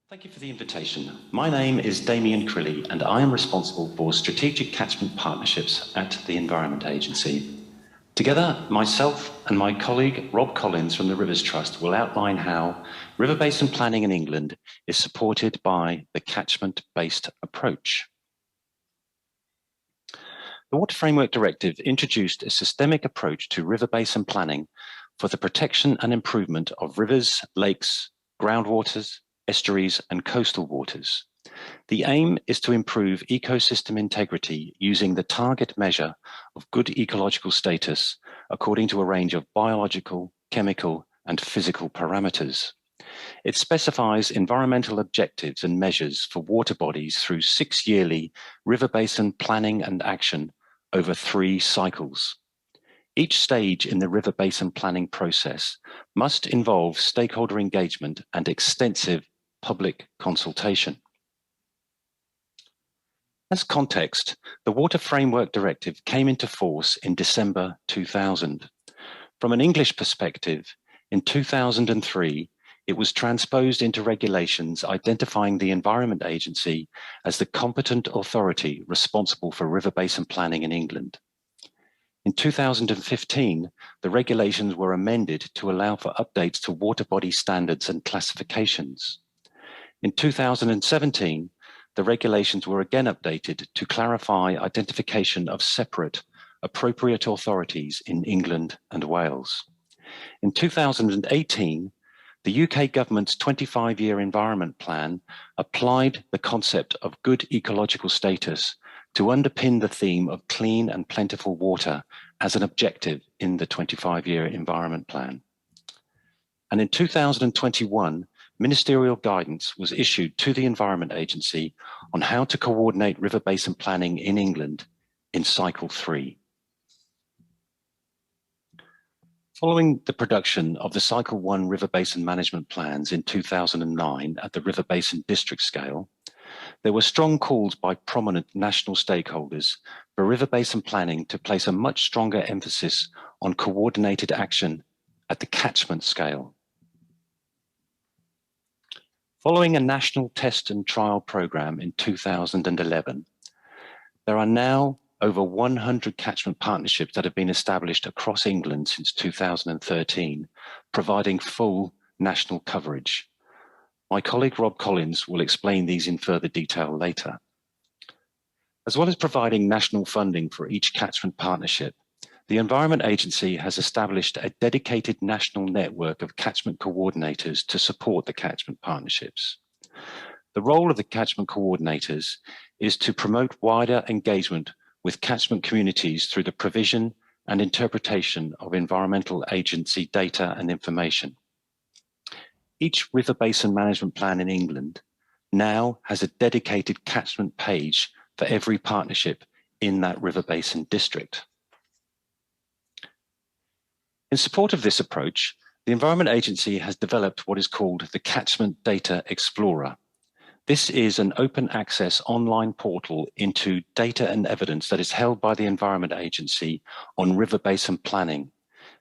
Thank you for the invitation. My name is Damian Crilly, and I am responsible for strategic catchment partnerships at the Environment Agency. Together, myself and my colleague Rob Collins from the Rivers Trust will outline how river basin planning in England is supported by the Catchment Based Approach. The Water Framework Directive introduced a systemic approach to river basin planning for the protection and improvement of rivers, lakes, groundwaters, estuaries and coastal waters. The aim is to improve ecosystem integrity using the target measure of good ecological status according to a range of biological, chemical and physical parameters. It specifies environmental objectives and measures for water bodies through 6 yearly river basin planning and action over 3 cycles. Each stage in the river basin planning process must involve stakeholder engagement and extensive public consultation. As context, the Water Framework Directive came into force in December 2000. From an English perspective, in 2003, it was transposed into regulations identifying the Environment Agency as the competent authority responsible for river basin planning in England. In 2015, the regulations were amended to allow for updates to water body standards and classifications. In 2017, the regulations were again updated to clarify identification of separate, appropriate authorities in England and Wales. In 2018, the UK government's 25-year environment plan applied the concept of good ecological status to underpin the theme of clean and plentiful water as an objective in the 25-year environment plan. And in 2021, ministerial guidance was issued to the Environment Agency on how to coordinate river basin planning in England in Cycle 3. Following the production of the Cycle 1 river basin management plans in 2009 at the river basin district scale, there were strong calls by prominent national stakeholders for river basin planning to place a much stronger emphasis on coordinated action at the catchment scale. Following a national test and trial program in 2011, there are now over 100 catchment partnerships that have been established across England since 2013, providing full national coverage. My colleague Rob Collins will explain these in further detail later. As well as providing national funding for each catchment partnership, the Environment Agency has established a dedicated national network of catchment coordinators to support the catchment partnerships. The role of the catchment coordinators is to promote wider engagement with catchment communities through the provision and interpretation of environmental agency data and information. Each river basin management plan in England now has a dedicated catchment page for every partnership in that river basin district. In support of this approach, the Environment Agency has developed what is called the Catchment Data Explorer. This is an open access online portal into data and evidence that is held by the Environment Agency on river basin planning.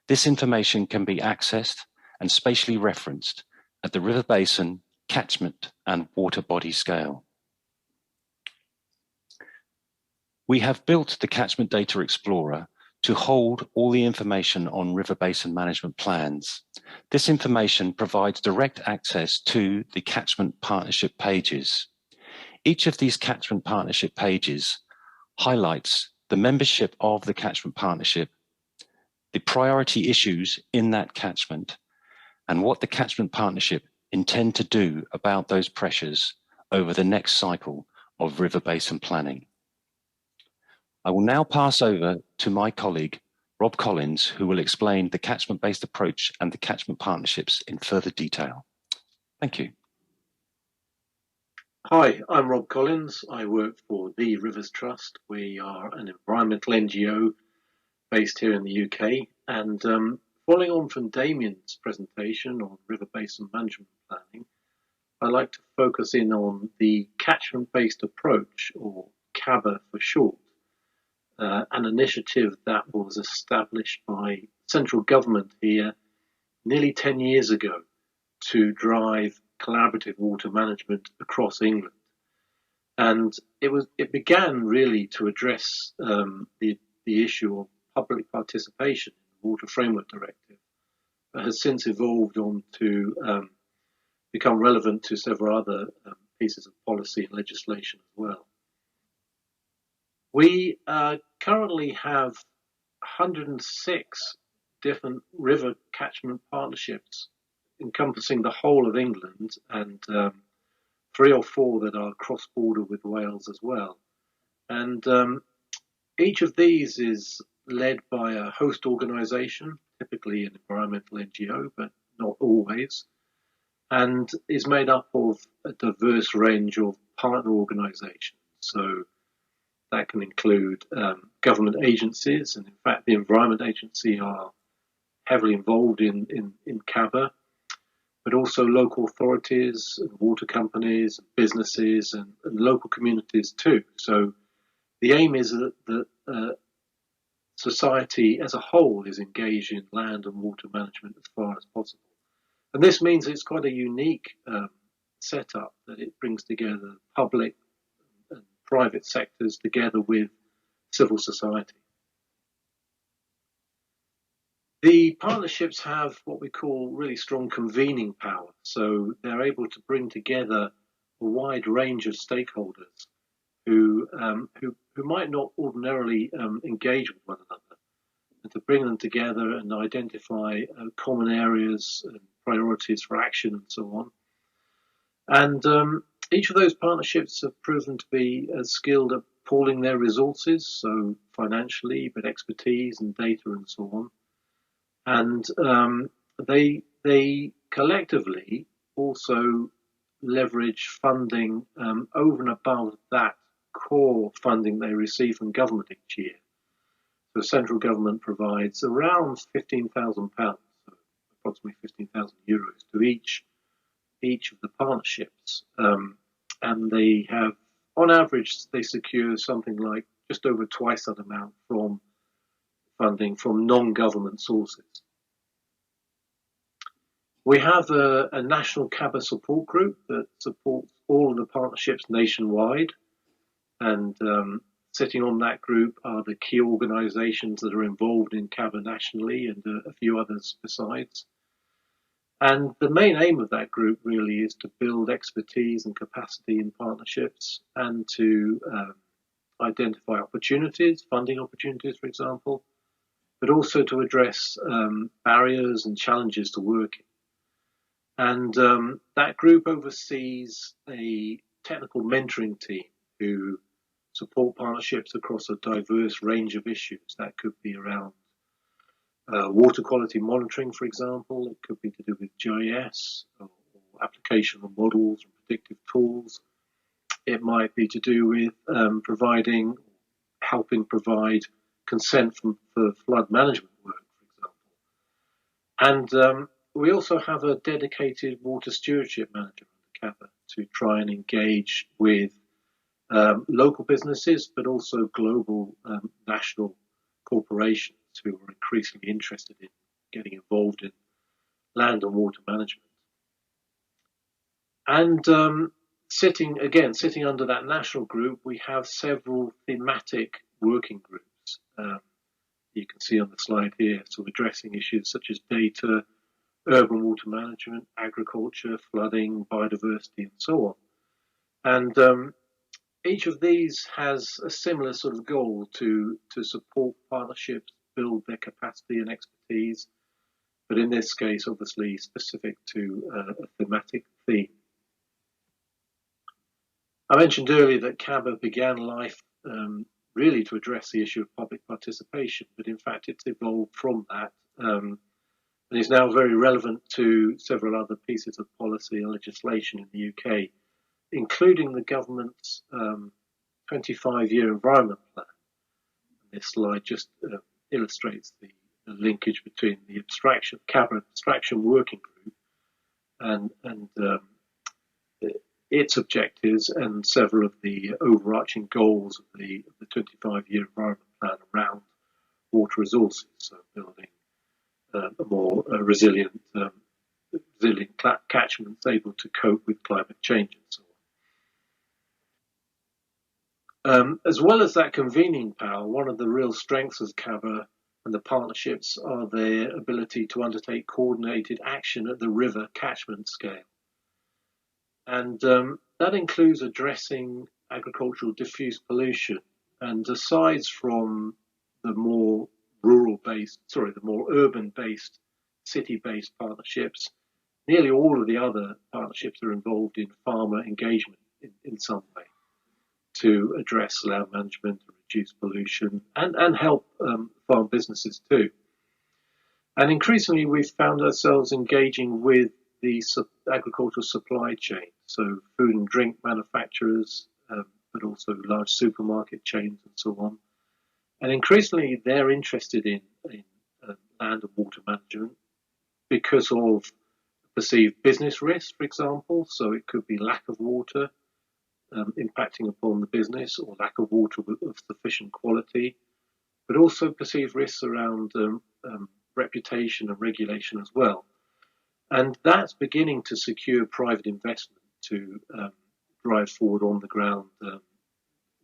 This information can be accessed and spatially referenced at the river basin, catchment and water body scale. We have built the Catchment Data Explorer to hold all the information on river basin management plans. This information provides direct access to the catchment partnership pages. Each of these catchment partnership pages highlights the membership of the catchment partnership, the priority issues in that catchment, and what the catchment partnership intend to do about those pressures over the next cycle of river basin planning. I will now pass over to my colleague, Rob Collins, who will explain the catchment-based approach and the catchment partnerships in further detail. Thank you. Hi, I'm Rob Collins. I work for the Rivers Trust. We are an environmental NGO based here in the UK. And following on from Damian's presentation on river basin management planning, I'd like to focus in on the catchment-based approach, or CaBA for short. An initiative that was established by central government here nearly 10 years ago to drive collaborative water management across England. And it began really to address the issue of public participation in the Water Framework Directive, but has since evolved on to become relevant to several other pieces of policy and legislation as well. We currently have 106 different river catchment partnerships encompassing the whole of England, and 3 or 4 that are cross-border with Wales as well. And each of these is led by a host organisation, typically an environmental NGO, but not always, and is made up of a diverse range of partner organisations. So that can include government agencies, and in fact the Environment Agency are heavily involved in CaBA, but also local authorities and water companies, and businesses, and local communities too. So the aim is that society as a whole is engaged in land and water management as far as possible. And this means it's quite a unique setup, that it brings together public and private sectors together with civil society. The partnerships have what we call really strong convening power. So they're able to bring together a wide range of stakeholders who might not ordinarily engage with one another, and to bring them together and identify common areas and priorities for action and so on. And each of those partnerships have proven to be as skilled at pooling their resources, so financially, but expertise and data and so on. And they collectively also leverage funding over and above that core funding they receive from government each year. So central government provides around £15,000, so approximately 15,000 euros to each of the partnerships. And they have, on average, they secure something like just over twice that amount from funding from non-government sources. We have a national CaBA support group that supports all of the partnerships nationwide, and sitting on that group are the key organisations that are involved in CaBA nationally, and a few others besides. And the main aim of that group really is to build expertise and capacity in partnerships, and to identify opportunities, funding opportunities, for example, but also to address barriers and challenges to working. And that group oversees a technical mentoring team who support partnerships across a diverse range of issues. That could be around water quality monitoring, for example. It could be to do with GIS or application of models and predictive tools. It might be to do with helping provide consent for flood management work, for example. And we also have a dedicated water stewardship manager under CaBA to try and engage with local businesses, but also global national corporations who are increasingly interested in getting involved in land and water management. And sitting under that national group, we have several thematic working groups. You can see on the slide here, so addressing issues such as data, urban water management, agriculture, flooding, biodiversity, and so on. And each of these has a similar sort of goal to support partnerships, build their capacity and expertise, but in this case, obviously specific to a thematic theme. I mentioned earlier that CaBA began life really to address the issue of public participation, but in fact it's evolved from that and is now very relevant to several other pieces of policy and legislation in the UK, including the government's 25-year environment plan. And this slide just illustrates the linkage between the CaBA abstraction working group and its objectives and several of the overarching goals of the 25-year environment plan around water resources, so building a more resilient resilient catchments able to cope with climate change and so on. As well as that convening power, one of the real strengths of CaBA and the partnerships are their ability to undertake coordinated action at the river catchment scale. And that includes addressing agricultural diffuse pollution. And aside from the more the more urban-based, city-based partnerships, nearly all of the other partnerships are involved in farmer engagement in some way to address land management, reduce pollution, and help farm businesses too. And increasingly, we've found ourselves engaging with the agricultural supply chain, so food and drink manufacturers, but also large supermarket chains and so on. And increasingly, they're interested in land and water management because of perceived business risk, for example. So it could be lack of water impacting upon the business, or lack of water of sufficient quality, but also perceived risks around reputation and regulation as well. And that's beginning to secure private investment to drive forward on the ground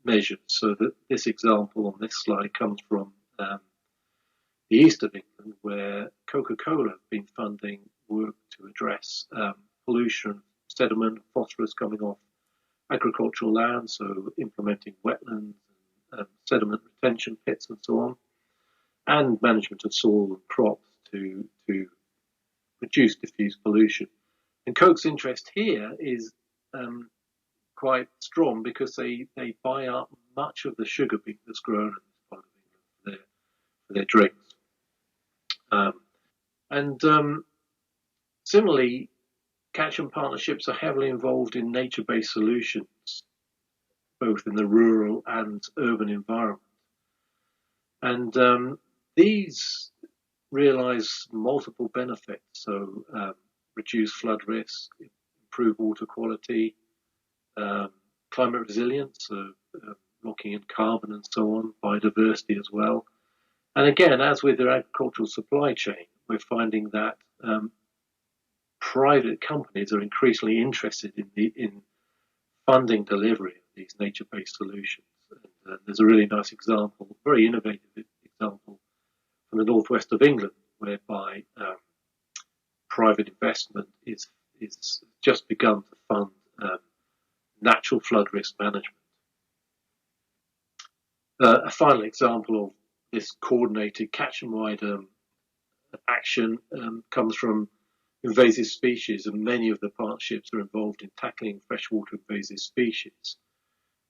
measures. So that this example on this slide comes from the east of England, where Coca-Cola have been funding work to address pollution, sediment, phosphorus coming off agricultural land, so implementing wetlands, sediment retention pits and so on, and management of soil and crops to reduce diffuse pollution. And Coke's interest here is quite strong because they buy up much of the sugar beet that's grown in this part of England for their drinks. Similarly, catchment partnerships are heavily involved in nature-based solutions, both in the rural and urban environment. And these realize multiple benefits, so reduce flood risk, improve water quality, climate resilience, so locking in carbon and so on, biodiversity as well. And again, as with the agricultural supply chain, we're finding that private companies are increasingly interested in funding delivery of these nature-based solutions. And there's a really nice example, very innovative example from the northwest of England, whereby private investment is just begun to fund natural flood risk management. A final example of this coordinated catchment-wide action comes from invasive species, and many of the partnerships are involved in tackling freshwater invasive species.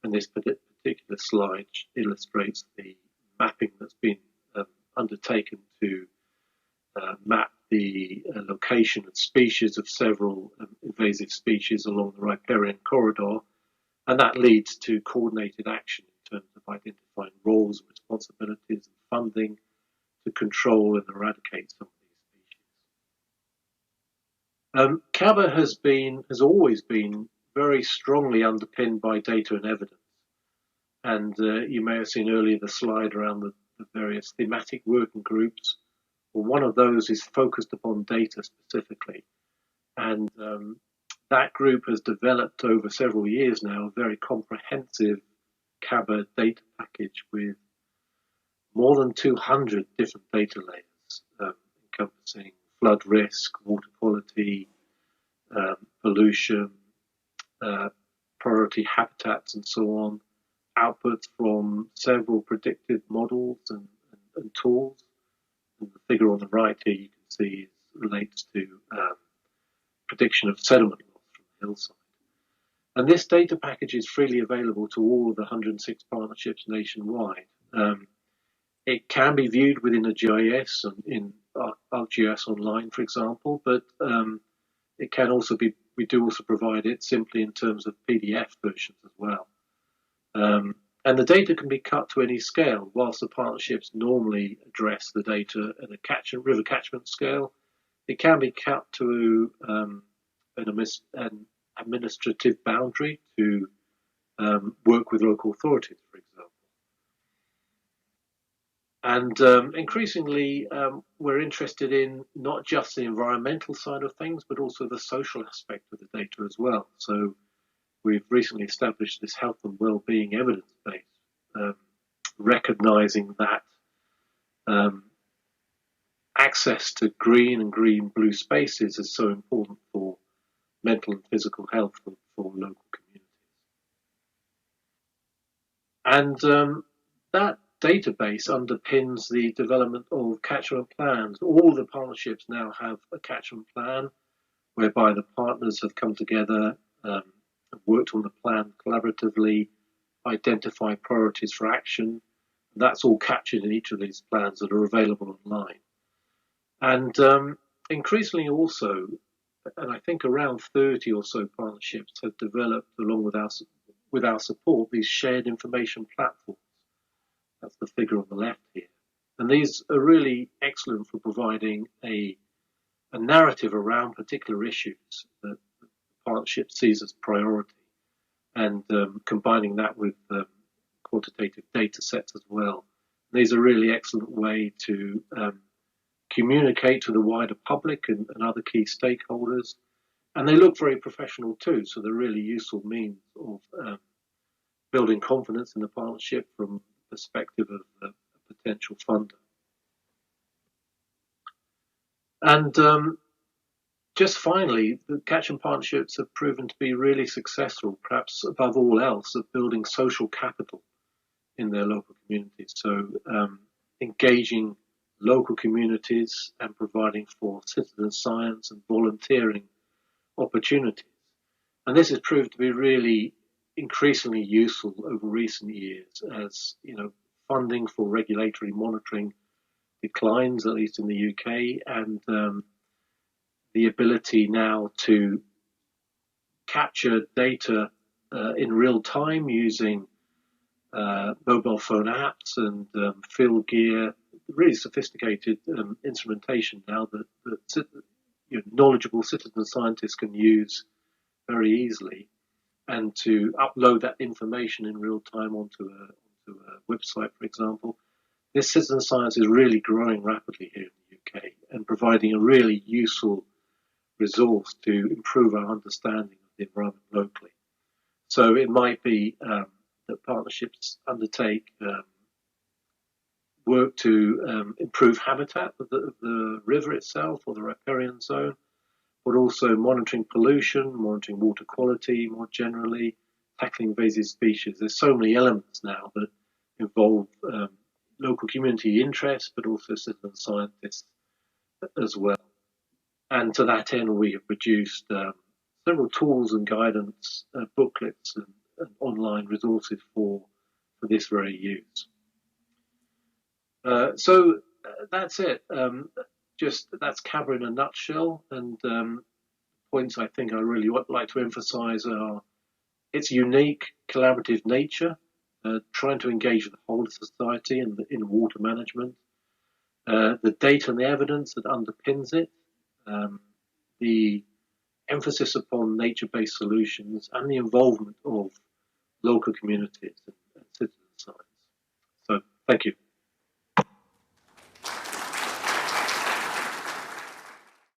And this particular slide illustrates the mapping that's been undertaken to map the location and species of several invasive species along the riparian corridor, and that leads to coordinated action in terms of identifying roles and responsibilities and funding to control and eradicate some of these species. CaBA has always been very strongly underpinned by data and evidence, and you may have seen earlier the slide around the various thematic working groups. Well, one of those is focused upon data specifically, and that group has developed over several years now a very comprehensive CaBA data package with more than 200 different data layers, encompassing flood risk, water quality, pollution, priority habitats, and so on, outputs from several predictive models and tools. And the figure on the right here you can see relates to prediction of sediment loss from the hillside. And this data package is freely available to all of the 106 partnerships nationwide. It can be viewed within a GIS and in ArcGIS Online, for example, but it can also be, we do also provide it simply in terms of PDF versions as well. And the data can be cut to any scale. Whilst the partnerships normally address the data at a river catchment scale, it can be cut to an administrative boundary to work with local authorities, for example. And increasingly, we're interested in not just the environmental side of things, but also the social aspect of the data as well. So we've recently established this health and well-being evidence base, recognizing that access to green and green-blue spaces is so important for mental and physical health for local communities. And that database underpins the development of catchment plans. All the partnerships now have a catchment plan whereby the partners have come together, worked on the plan collaboratively, identified priorities for action. That's all captured in each of these plans that are available online. And increasingly also, and I think around 30 or so partnerships have developed along with our support, these shared information platforms. That's the figure on the left here. And these are really excellent for providing a narrative around particular issues that the partnership sees as priority, and combining that with quantitative data sets as well. These are a really excellent way to communicate to the wider public and other key stakeholders. And they look very professional too, so they're really useful means of building confidence in the partnership from the perspective of a potential funder. And just finally, the catchment partnerships have proven to be really successful, perhaps above all else, at building social capital in their local communities. So engaging local communities and providing for citizen science and volunteering opportunities. And this has proved to be really increasingly useful over recent years as, funding for regulatory monitoring declines, at least in the UK, and the ability now to capture data in real time using mobile phone apps and field gear, really sophisticated instrumentation now that knowledgeable citizen scientists can use very easily, and to upload that information in real time onto a website, for example. This citizen science is really growing rapidly here in the UK and providing a really useful resource to improve our understanding of the environment locally. So it might be that partnerships undertake work to improve habitat of the river itself or the riparian zone, but also monitoring pollution, monitoring water quality more generally, tackling invasive species. There's so many elements now that involve local community interests, but also citizen scientists as well. And to that end, we have produced several tools and guidance booklets and online resources for this very use. So that's it. That's CaBA in a nutshell. And points I think I really would like to emphasize are its unique collaborative nature, trying to engage with the whole of society in water management, the data and the evidence that underpins it, the emphasis upon nature-based solutions, and the involvement of local communities and citizen science. So, thank you.